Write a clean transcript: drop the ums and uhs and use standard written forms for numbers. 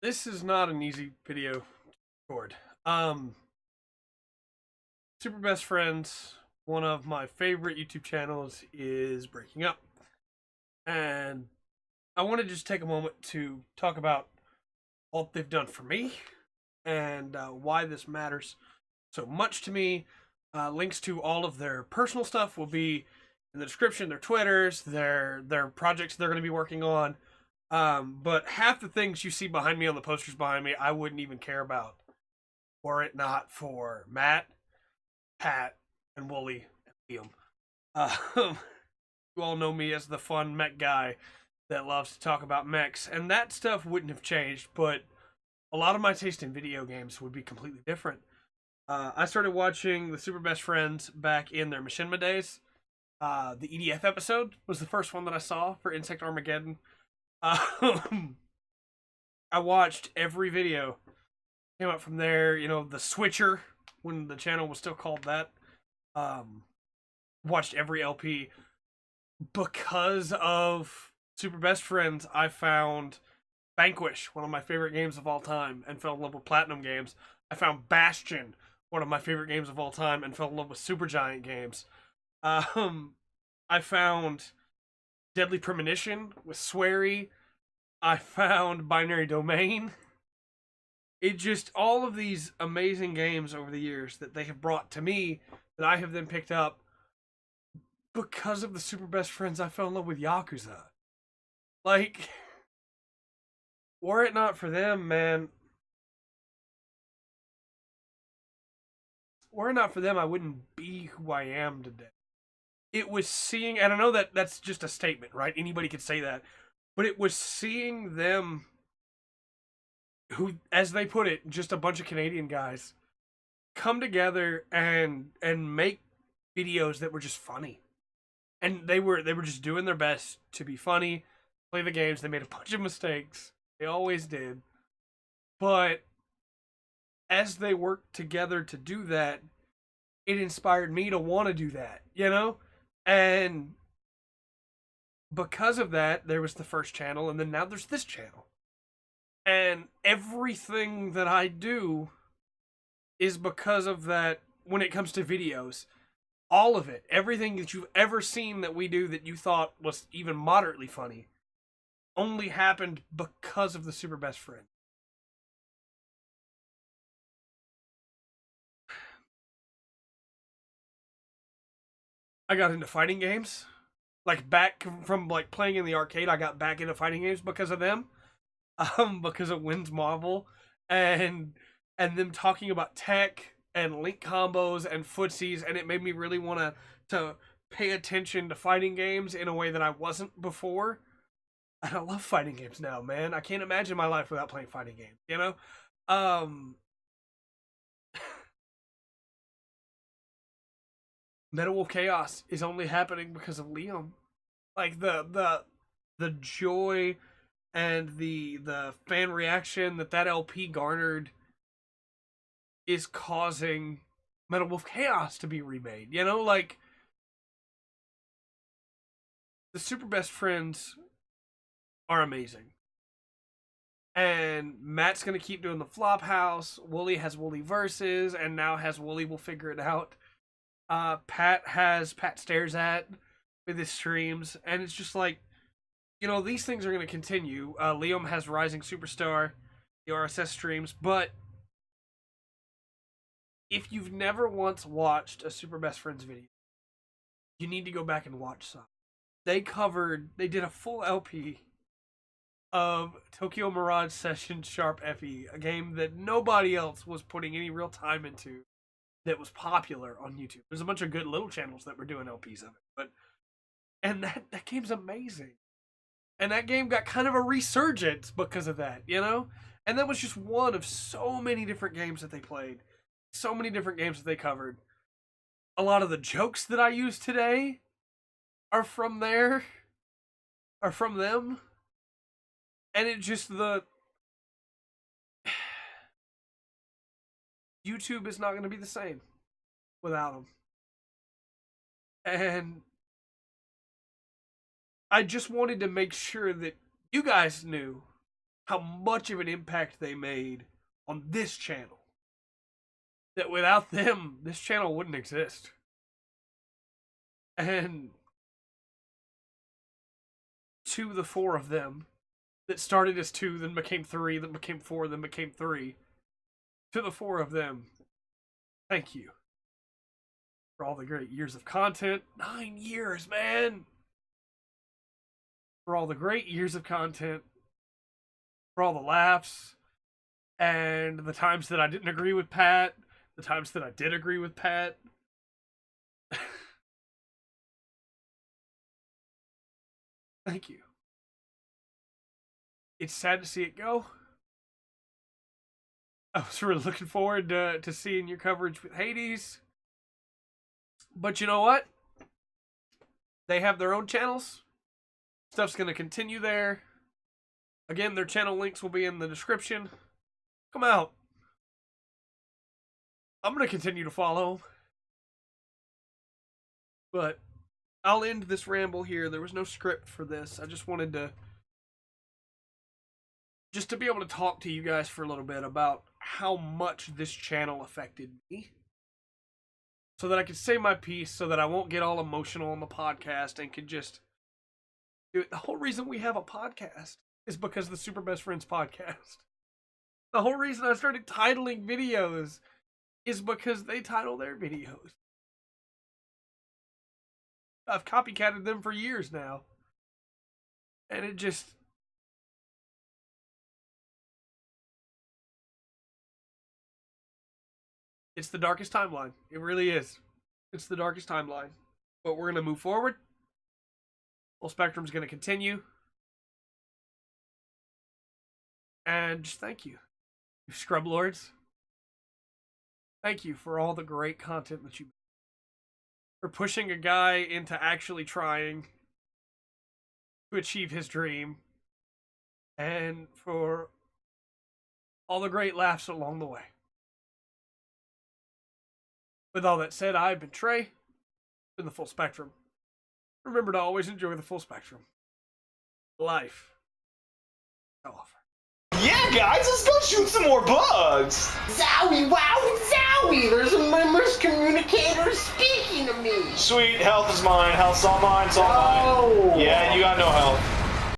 This is not an easy video to record. Um, Super Best Friends, one of my favorite YouTube channels, is breaking up. And I want to just take a moment to talk about what they've done for me and why this matters so much to me. Links to all of their personal stuff will be in the description, their Twitters, their projects they're going to be working on. But half the things you see behind me on the posters behind me, I wouldn't even care about were it not for Matt, Pat, and Wooly and Liam. You all know me as the fun mech guy that loves to talk about mechs, and that stuff wouldn't have changed, but a lot of my taste in video games would be completely different. I started watching the Super Best Friends back in their Machinima days. The EDF episode was the first one that I saw for Insect Armageddon. I watched every video came up from there. You know, the Switcher when the channel was still called that. Um, Watched every LP because of Super Best Friends. I found Vanquish, one of my favorite games of all time, and fell in love with Platinum games. I found Bastion, one of my favorite games of all time, and fell in love with Supergiant games. Um, I found Deadly Premonition with Swery. I found Binary Domain. It just all of these amazing games over the years that they have brought to me that I have then picked up because of the Super Best Friends. I fell in love with Yakuza. Like, were it not for them, man, were it not for them, I wouldn't be who I am today. It was seeing, and I know that that's just a statement, right? Anybody could say that, but it was seeing them, who, as they put it, just a bunch of Canadian guys come together and make videos that were just funny, and they were just doing their best to be funny, play the games. They made a bunch of mistakes, they always did, but as they worked together to do that, it inspired me to want to do that, you know? And because of that, there was the first channel, and then now there's this channel. And everything that I do is because of that when it comes to videos. All of it, everything that you've ever seen that we do that you thought was even moderately funny, only happened because of the Super Best Friend. I got into fighting games. Like back from like playing in the arcade, I got back into fighting games because of them. Because of Wins Marvel and them talking about tech and link combos and footsies, and it made me really want to pay attention to fighting games in a way that I wasn't before. And I love fighting games now, man. I can't imagine my life without playing fighting games, you know? Um Meta Wolf Chaos is only happening because of Liam. Like the joy and the fan reaction that LP garnered is causing Metal Wolf Chaos to be remade. You know, like the Super Best Friends are amazing. And Matt's gonna keep doing the Flophouse. Wooly has Wooly Versus, and now has Wooly Will Figure It Out. Pat has Pat Stares At with his streams, and it's just like, you know, these things are gonna continue. Liam has Rising Superstar, the RSS streams, but if you've never once watched a Super Best Friends video, you need to go back and watch some. They did a full LP of Tokyo Mirage Session Sharp FE, a game that nobody else was putting any real time into that was popular on YouTube. There's a bunch of good little channels that were doing LPs of it, but and that game's amazing. And that game got kind of a resurgence because of that, you know? And that was just one of so many different games that they played. So many different games that they covered. A lot of the jokes that I use today are from there, are from them. And it just the YouTube is not going to be the same without them. And I just wanted to make sure that you guys knew how much of an impact they made on this channel. That without them, this channel wouldn't exist. And to the 4 of them, that started as 2, then became 3, then became 4, then became 3. To the 4 of them, thank you for all the great years of content. 9 years, man! For all the great years of content, for all the laughs, and the times that I didn't agree with Pat, the times that I did agree with Pat. Thank you. It's sad to see it go. I was really looking forward to seeing your coverage with Hades. But you know what? They have their own channels. Stuff's going to continue there. Again, their channel links will be in the description. Come out. I'm going to continue to follow. But I'll end this ramble here. There was no script for this. I just wanted to be able to talk to you guys for a little bit about how much this channel affected me. So that I could say my piece, so that I won't get all emotional on the podcast and can just do it. The whole reason we have a podcast is because of the Super Best Friends podcast. The whole reason I started titling videos is because they title their videos. I've copycatted them for years now. And it just... it's the darkest timeline. It really is. It's the darkest timeline. But we're going to move forward. Full Spectrum's going to continue. And just thank you. You Scrub Lords. Thank you for all the great content that you make. For pushing a guy into actually trying to achieve his dream. And for all the great laughs along the way. With all that said, I've been Trey. Been the Full Spectrum. Remember to always enjoy the full spectrum. Life to offer. Yeah, guys, let's go shoot some more bugs. Zowie, wow, zowie! There's a miscommunicator speaking to me. Sweet, health is mine. Health's all mine. It's all mine. Yeah, you got no health.